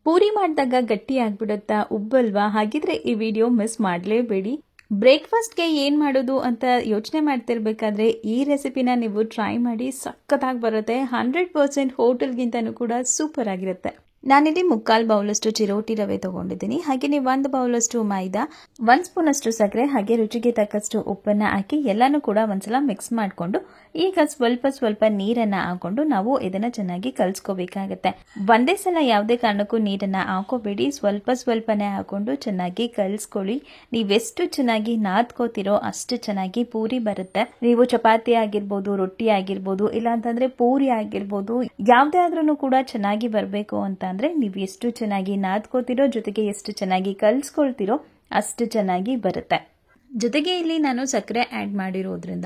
ಪೂರಿ ಮಾಡಿದಾಗ ಗಟ್ಟಿ ಆಗ್ಬಿಡುತ್ತಾ, ಉಬ್ಬಲ್ವಾ? ಹಾಗಿದ್ರೆ ಈ ವಿಡಿಯೋ ಮಿಸ್ ಮಾಡಲೇಬೇಡಿ. ಬ್ರೇಕ್ಫಾಸ್ಟ್ಗೆ ಏನು ಮಾಡೋದು ಅಂತ ಯೋಚನೆ ಮಾಡ್ತಿರ್ಬೇಕಾದ್ರೆ ಈ ರೆಸಿಪಿನ ನೀವು ಟ್ರೈ ಮಾಡಿ, ಸಖತ್ತಾಗಿ ಬರುತ್ತೆ. 100% ಹೋಟೆಲ್ಗಿಂತನೂ ಕೂಡ ಸೂಪರ್ ಆಗಿರುತ್ತೆ. ನಾನಿಲ್ಲಿ 3/4 ಬೌಲಷ್ಟು ಚಿರೋಟಿ ರವೆ ತಗೊಂಡಿದ್ದೀನಿ. ಹಾಗೆಯೇ 1 ಬೌಲಷ್ಟು ಮೈದಾ, 1 ಸ್ಪೂನಷ್ಟು ಸಕ್ಕರೆ, ಹಾಗೆ ರುಚಿಗೆ ತಕ್ಕಷ್ಟು ಉಪ್ಪನ್ನು ಹಾಕಿ ಎಲ್ಲನೂ ಕೂಡ ಒಂದ್ಸಲ ಮಿಕ್ಸ್ ಮಾಡಿಕೊಂಡು ಈಗ ಸ್ವಲ್ಪ ನೀರನ್ನು ಹಾಕೊಂಡು ನಾವು ಇದನ್ನು ಚೆನ್ನಾಗಿ ಕಲಿಸ್ಕೋಬೇಕಾಗತ್ತೆ. ಒಂದೇ ಸಲ ಯಾವುದೇ ಕಾರಣಕ್ಕೂ ನೀರನ್ನು ಹಾಕೋಬೇಡಿ, ಸ್ವಲ್ಪನೇ ಹಾಕೊಂಡು ಚೆನ್ನಾಗಿ ಕಲಿಸ್ಕೊಳ್ಳಿ. ನೀವೆಷ್ಟು ಚೆನ್ನಾಗಿ ನಾದ್ಕೋತಿರೋ ಅಷ್ಟು ಚೆನ್ನಾಗಿ ಪೂರಿ ಬರುತ್ತೆ. ನೀವು ಚಪಾತಿ ಆಗಿರ್ಬೋದು, ರೊಟ್ಟಿ ಆಗಿರ್ಬೋದು, ಇಲ್ಲಾಂತಂದ್ರೆ ಪೂರಿ ಆಗಿರ್ಬೋದು, ಯಾವುದೇ ಆದ್ರೂ ಕೂಡ ಚೆನ್ನಾಗಿ ಬರಬೇಕು ಅಂತ ಅಂದ್ರೆ ನೀವು ಎಷ್ಟು ಚೆನ್ನಾಗಿ ನಾದ್ಕೋತಿರೋ, ಜೊತೆಗೆ ಎಷ್ಟು ಚೆನ್ನಾಗಿ ಕಲಿಸ್ಕೊಳ್ತಿರೋ ಅಷ್ಟು ಚೆನ್ನಾಗಿ ಬರುತ್ತೆ. ಜೊತೆಗೆ ಇಲ್ಲಿ ನಾನು ಸಕ್ಕರೆ ಆ್ಯಡ್ ಮಾಡಿರೋದ್ರಿಂದ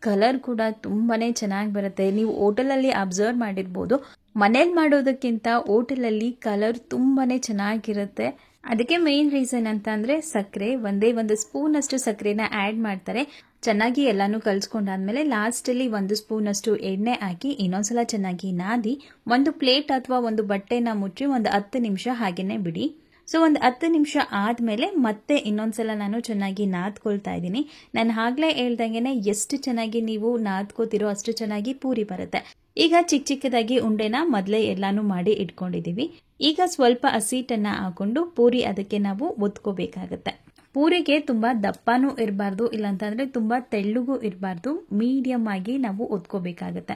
ಕಲರ್ ಕೂಡ ತುಂಬಾನೇ ಚೆನ್ನಾಗಿ ಬರುತ್ತೆ. ನೀವು ಹೋಟೆಲಲ್ಲಿ ಅಬ್ಸರ್ವ್ ಮಾಡಿರ್ಬೋದು, ಮನೇಲಿ ಮಾಡೋದಕ್ಕಿಂತ ಹೋಟೆಲಲ್ಲಿ ಕಲರ್ ತುಂಬಾನೇ ಚೆನ್ನಾಗಿರುತ್ತೆ. ಅದಕ್ಕೆ ಮೇನ್ ರೀಸನ್ ಅಂತ ಅಂದ್ರೆ ಸಕ್ಕರೆ, ಒಂದೇ 1 ಸ್ಪೂನ್ ಅಷ್ಟು ಸಕ್ಕರೆನ ಆ್ಯಡ್ ಮಾಡ್ತಾರೆ. ಚೆನ್ನಾಗಿ ಎಲ್ಲಾನು ಕಲಿಸ್ಕೊಂಡಾದ್ಮೇಲೆ ಲಾಸ್ಟಲ್ಲಿ 1 ಸ್ಪೂನ್ ಅಷ್ಟು ಎಣ್ಣೆ ಹಾಕಿ ಇನ್ನೊಂದ್ಸಲ ಚೆನ್ನಾಗಿ ನಾದಿ ಒಂದು ಪ್ಲೇಟ್ ಅಥವಾ ಒಂದು ಬಟ್ಟೆನ ಮುಚ್ಚಿ ಒಂದು 10 ನಿಮಿಷ ಹಾಗೇನೆ ಬಿಡಿ. ಸೊ ಒಂದು 10 ನಿಮಿಷ ಆದಮೇಲೆ ಮತ್ತೆ ಇನ್ನೊಂದ್ಸಲ ನಾನು ಚೆನ್ನಾಗಿ ನಾದ್ಕೊಳ್ತಾ ಇದ್ದೀನಿ. ನಾನು ಆಗ್ಲೇ ಹೇಳ್ದಂಗೆನೆ ಎಷ್ಟು ಚೆನ್ನಾಗಿ ನೀವು ನಾದ್ಕೋತಿರೋ ಅಷ್ಟು ಚೆನ್ನಾಗಿ ಪೂರಿ ಬರುತ್ತೆ. ಈಗ ಚಿಕ್ಕದಾಗಿ ಉಂಡೆನ ಮೊದಲೇ ಎಲ್ಲಾನು ಮಾಡಿ ಇಟ್ಕೊಂಡಿದೀವಿ. ಈಗ ಸ್ವಲ್ಪ ಹಸಿಟ್ಟನ್ನ ಹಾಕೊಂಡು ಪೂರಿ ಅದಕ್ಕೆ ನಾವು ಒತ್ಕೋಬೇಕಾಗತ್ತೆ. ಪೂರಿಗೆ ತುಂಬಾ ದಪ್ಪನೂ ಇರಬಾರ್ದು, ಇಲ್ಲಾಂತಂದ್ರೆ ತುಂಬಾ ತೆಳ್ಳಗೂ ಇರಬಾರ್ದು, ಮೀಡಿಯಂ ಆಗಿ ನಾವು ಒತ್ಕೋಬೇಕಾಗತ್ತೆ.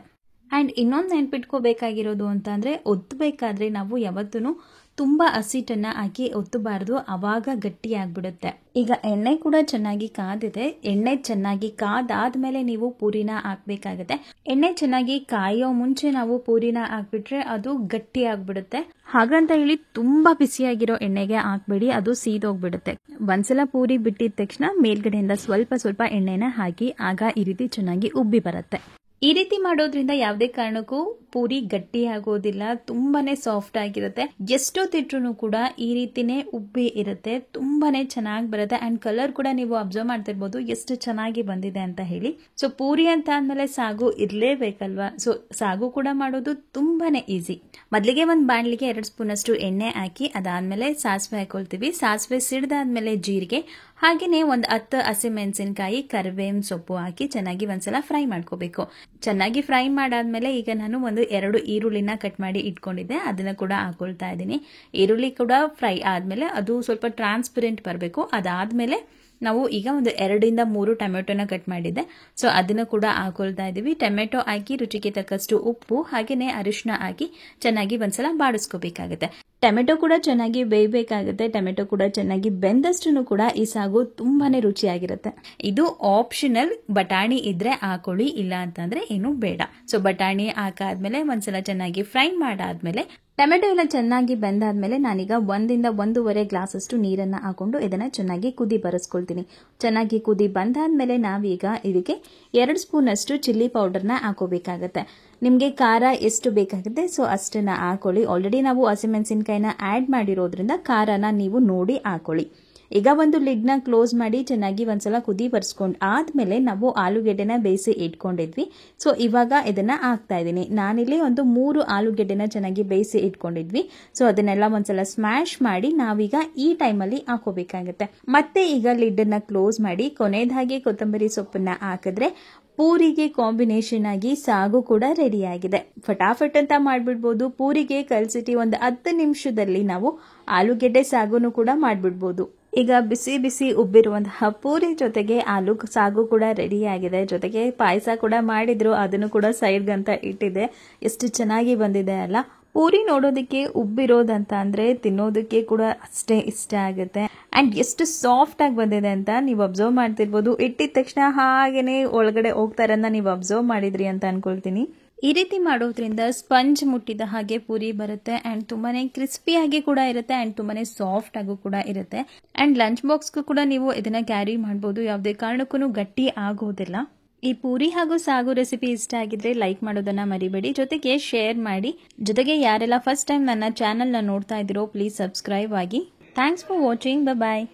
ಅಂಡ್ ಇನ್ನೊಂದು ನೆನ್ಪಿಟ್ಕೋಬೇಕಾಗಿರೋದು ಅಂತ ಅಂದ್ರೆ ಒತ್ತಬೇಕಾದ್ರೆ ನಾವು ಯಾವತ್ತೂ ತುಂಬಾ ಹಸಿಟ್ಟನ್ನ ಹಾಕಿ ಒತ್ತಬಾರ್ದು, ಅವಾಗ ಗಟ್ಟಿ ಆಗ್ಬಿಡುತ್ತೆ. ಈಗ ಎಣ್ಣೆ ಕೂಡ ಚೆನ್ನಾಗಿ ಕಾದಿದೆ. ಎಣ್ಣೆ ಚೆನ್ನಾಗಿ ಕಾದಾದ್ಮೇಲೆ ನೀವು ಪೂರಿನ ಹಾಕ್ಬೇಕಾಗತ್ತೆ. ಎಣ್ಣೆ ಚೆನ್ನಾಗಿ ಕಾಯೋ ಮುಂಚೆ ನಾವು ಪೂರಿನ ಹಾಕ್ಬಿಟ್ರೆ ಅದು ಗಟ್ಟಿ ಆಗ್ಬಿಡುತ್ತೆ. ಹಾಗಂತ ಹೇಳಿ ತುಂಬಾ ಬಿಸಿಯಾಗಿರೋ ಎಣ್ಣೆಗೆ ಹಾಕ್ಬೇಡಿ, ಅದು ಸೀದೋಗ್ಬಿಡುತ್ತೆ. ಒಂದ್ಸಲ ಪೂರಿ ಬಿಟ್ಟಿದ ತಕ್ಷಣ ಮೇಲ್ಗಡೆಯಿಂದ ಸ್ವಲ್ಪ ಎಣ್ಣೆನ ಹಾಕಿ, ಆಗ ಈ ರೀತಿ ಚೆನ್ನಾಗಿ ಉಬ್ಬಿ ಬರುತ್ತೆ. ಈ ರೀತಿ ಮಾಡೋದ್ರಿಂದ ಯಾವುದೇ ಕಾರಣಕ್ಕೂ ಪೂರಿ ಗಟ್ಟಿ ಆಗೋದಿಲ್ಲ, ತುಂಬಾನೇ ಸಾಫ್ಟ್ ಆಗಿರುತ್ತೆ. ಎಷ್ಟೊತ್ತಿಟ್ರು ಕೂಡ ಈ ರೀತಿನೇ ಉಬ್ಬಿ ಇರುತ್ತೆ, ತುಂಬಾನೇ ಚೆನ್ನಾಗಿ ಬರುತ್ತೆ. ಅಂಡ್ ಕಲರ್ ಕೂಡ ನೀವು ಅಬ್ಸರ್ವ್ ಮಾಡ್ತಿರ್ಬೋದು ಎಷ್ಟು ಚೆನ್ನಾಗಿ ಬಂದಿದೆ ಅಂತ ಹೇಳಿ. ಸೊ ಪೂರಿ ಅಂತ ಅಂದ್ಮೇಲೆ ಸಾಗು ಇರ್ಲೇಬೇಕಲ್ವಾ, ಸೊ ಸಾಗು ಕೂಡ ಮಾಡೋದು ತುಂಬಾನೇ ಈಸಿ. ಮೊದಲಿಗೆ ಒಂದು ಬಾಣಲಿಗೆ 2 ಸ್ಪೂನ್ ಅಷ್ಟು ಎಣ್ಣೆ ಹಾಕಿ ಅದಾದ್ಮೇಲೆ ಸಾಸಿವೆ ಹಾಕೊಳ್ತೀವಿ. ಸಾಸಿವೆ ಸಿಡ್ದಾದ್ಮೇಲೆ ಜೀರಿಗೆ, ಹಾಗೇನೆ ಒಂದು 10 ಹಸಿಮೆಣಸಿನಕಾಯಿ, ಕರಿಬೇವಿನ ಸೊಪ್ಪು ಹಾಕಿ ಚೆನ್ನಾಗಿ ಒಂದ್ಸಲ ಫ್ರೈ ಮಾಡ್ಕೋಬೇಕು. ಚೆನ್ನಾಗಿ ಫ್ರೈ ಮಾಡಾದ್ಮೇಲೆ ಈಗ ನಾನು 2 ಈರುಳ್ಳಿನ ಕಟ್ ಮಾಡಿ ಇಟ್ಕೊಂಡಿದ್ದೆ, ಅದನ್ನ ಕೂಡ ಹಾಕೊಳ್ತಾ ಇದ್ದೀನಿ. ಈರುಳ್ಳಿ ಕೂಡ ಫ್ರೈ ಆದ್ಮೇಲೆ ಅದು ಸ್ವಲ್ಪ ಟ್ರಾನ್ಸ್ಪರೆಂಟ್ ಬರಬೇಕು. ಅದಾದ್ಮೇಲೆ ನಾವು ಈಗ 2 ಇಂದ 3 ಟೊಮೆಟೊನ ಕಟ್ ಮಾಡಿದ್ದೆ, ಸೊ ಅದನ್ನು ಕೂಡ ಹಾಕೊಳ್ತಾ ಇದೀವಿ. ಟೊಮೆಟೊ ಹಾಕಿ ರುಚಿಗೆ ತಕ್ಕಷ್ಟು ಉಪ್ಪು ಹಾಗೇನೆ ಅರಿಶಿನ ಹಾಕಿ ಚೆನ್ನಾಗಿ ಒಂದ್ಸಲ ಬಾಡಿಸ್ಕೋಬೇಕಾಗುತ್ತೆ. ಟೊಮೆಟೊ ಕೂಡ ಚೆನ್ನಾಗಿ ಬೇಯಬೇಕಾಗುತ್ತೆ. ಟೊಮೆಟೊ ಕೂಡ ಚೆನ್ನಾಗಿ ಬೆಂದಷ್ಟು ಕೂಡ ಈ ಸಾಗು ತುಂಬಾನೇ ರುಚಿಯಾಗಿರುತ್ತೆ. ಇದು ಆಪ್ಷನಲ್, ಬಟಾಣಿ ಇದ್ರೆ ಹಾಕೊಳ್ಳಿ, ಇಲ್ಲ ಅಂತಂದ್ರೆ ಏನು ಬೇಡ. ಸೊ ಬಟಾಣಿ ಹಾಕಾದ್ಮೇಲೆ ಒಂದ್ಸಲ ಚೆನ್ನಾಗಿ ಫ್ರೈ ಮಾಡಾದ್ಮೇಲೆ ಟೊಮೆಟೊ ಎಲ್ಲ ಚೆನ್ನಾಗಿ ಬೆಂದಾದ್ಮೇಲೆ ನಾನೀಗ 1 ಇಂದ 1.5 ಗ್ಲಾಸ್ ಅಷ್ಟು ನೀರನ್ನ ಹಾಕೊಂಡು ಇದನ್ನ ಚೆನ್ನಾಗಿ ಕುದಿ ಬರೆಸ್ಕೊಳ್ತೀನಿ. ಚೆನ್ನಾಗಿ ಕುದಿ ಬಂದಾದ್ಮೇಲೆ ನಾವೀಗ ಇದಕ್ಕೆ 2 ಸ್ಪೂನ್ ಅಷ್ಟು ಚಿಲ್ಲಿ ಪೌಡರ್ನ ಹಾಕೋಬೇಕಾಗತ್ತೆ. ನಿಮ್ಗೆ ಖಾರ ಎಷ್ಟು ಬೇಕಾಗುತ್ತೆ ಸೊ ಅಷ್ಟನ್ನ ಹಾಕೊಳ್ಳಿ. ಆಲ್ರೆಡಿ ನಾವು ಹಸಿಮೆಣಸಿನಕಾಯಿನ ಆಡ್ ಮಾಡಿರೋದ್ರಿಂದ ಖಾರನ ನೀವು ನೋಡಿ ಹಾಕೊಳ್ಳಿ. ಈಗ ಒಂದು ಲಿಡ್ನ ಕ್ಲೋಸ್ ಮಾಡಿ ಚೆನ್ನಾಗಿ ಒಂದ್ಸಲ ಕುದಿ ಬರ್ಸ್ಕೊಂಡು ಆದ್ಮೇಲೆ ನಾವು ಆಲೂಗೆಡ್ಡೆನ ಬೇಯಿಸಿ ಇಟ್ಕೊಂಡಿದ್ವಿ. ಸೊ ಇವಾಗ ಇದನ್ನ ಹಾಕ್ತಾ ಇದ್ದೀನಿ. ನಾನಿಲ್ಲಿ 3 ಆಲೂಗೆಡ್ಡೆನ ಚೆನ್ನಾಗಿ ಬೇಯಿಸಿ ಇಟ್ಕೊಂಡಿದ್ವಿ. ಸೊ ಅದನ್ನೆಲ್ಲ ಒಂದ್ಸಲ ಸ್ಮ್ಯಾಶ್ ಮಾಡಿ ನಾವೀಗ ಈ ಟೈಮಲ್ಲಿ ಹಾಕೋಬೇಕಾಗತ್ತೆ. ಮತ್ತೆ ಈಗ ಲಿಡ್ನ ಕ್ಲೋಸ್ ಮಾಡಿ ಕೊನೆಯದಾಗಿ ಕೊತ್ತಂಬರಿ ಸೊಪ್ಪನ್ನ ಹಾಕಿದ್ರೆ ಪೂರಿಗೆ ಕಾಂಬಿನೇಷನ್ ಆಗಿ ಸಾಗು ಕೂಡ ರೆಡಿ ಆಗಿದೆ. ಫಟಾಫಟ್ ಅಂತ ಮಾಡ್ಬಿಡ್ಬೋದು. ಪೂರಿಗೆ ಕಲ್ಸಿಟ್ಟು 10 ನಿಮಿಷದಲ್ಲಿ ನಾವು ಆಲೂಗೆಡ್ಡೆ ಸಾಗುನು ಕೂಡ ಮಾಡ್ಬಿಡ್ಬೋದು. ಈಗ ಬಿಸಿ ಉಬ್ಬಿರುವಂತಹ ಪೂರಿ ಜೊತೆಗೆ ಆಲೂ ಸಾಗು ಕೂಡ ರೆಡಿ ಆಗಿದೆ. ಜೊತೆಗೆ ಪಾಯಸ ಕೂಡ ಮಾಡಿದ್ರು, ಅದನ್ನು ಕೂಡ ಸೈಡ್ಗಂತ ಇಟ್ಟಿದೆ. ಎಷ್ಟು ಚೆನ್ನಾಗಿ ಬಂದಿದೆ ಅಲ್ಲ. ಪೂರಿ ನೋಡೋದಕ್ಕೆ ಉಬ್ಬಿರೋದಂತ ಅಂದ್ರೆ ತಿನ್ನೋದಕ್ಕೆ ಕೂಡ ಅಷ್ಟೇ ಇಷ್ಟ ಆಗುತ್ತೆ. ಅಂಡ್ ಎಷ್ಟು ಸಾಫ್ಟ್ ಆಗಿ ಬಂದಿದೆ ಅಂತ ನೀವು ಅಬ್ಸರ್ವ್ ಮಾಡ್ತಿರ್ಬೋದು. ಇಟ್ಟಿದ ತಕ್ಷಣ ಹಾಗೇನೆ ಒಳಗಡೆ ಹೋಗ್ತಾರನ್ನ ನೀವು ಅಬ್ಸರ್ವ್ ಮಾಡಿದ್ರಿ ಅಂತ ಅನ್ಕೊಳ್ತೀನಿ. ಈ ರೀತಿ ಮಾಡೋದ್ರಿಂದ ಸ್ಪಂಜ್ ಮುಟ್ಟಿದ ಹಾಗೆ ಪೂರಿ ಬರುತ್ತೆ ಅಂಡ್ ತುಂಬಾನೇ ಕ್ರಿಸ್ಪಿಯಾಗಿ ಕೂಡ ಇರುತ್ತೆ ಅಂಡ್ ತುಂಬಾನೇ ಸಾಫ್ಟ್ ಆಗು ಕೂಡ ಇರುತ್ತೆ. ಅಂಡ್ ಲಂಚ್ ಬಾಕ್ಸ್ಗೂ ಕೂಡ ನೀವು ಇದನ್ನ ಕ್ಯಾರಿ ಮಾಡಬಹುದು, ಯಾವುದೇ ಕಾರಣಕ್ಕೂ ಗಟ್ಟಿ ಆಗೋದಿಲ್ಲ. ಈ ಪೂರಿ ಹಾಗೂ ಸಾಗು ರೆಸಿಪಿ ಇಷ್ಟ ಆಗಿದ್ರೆ ಲೈಕ್ ಮಾಡೋದನ್ನ ಮರಿಬೇಡಿ, ಜೊತೆಗೆ ಶೇರ್ ಮಾಡಿ. ಜೊತೆಗೆ ಯಾರೆಲ್ಲ ಫಸ್ಟ್ ಟೈಮ್ ನನ್ನ ಚಾನೆಲ್ ನ ನೋಡ್ತಾ ಇದ್ದೀರೋ ಪ್ಲೀಸ್ ಸಬ್ಸ್ಕ್ರೈಬ್ ಆಗಿ. Thanks for watching. ಬಾಯ್.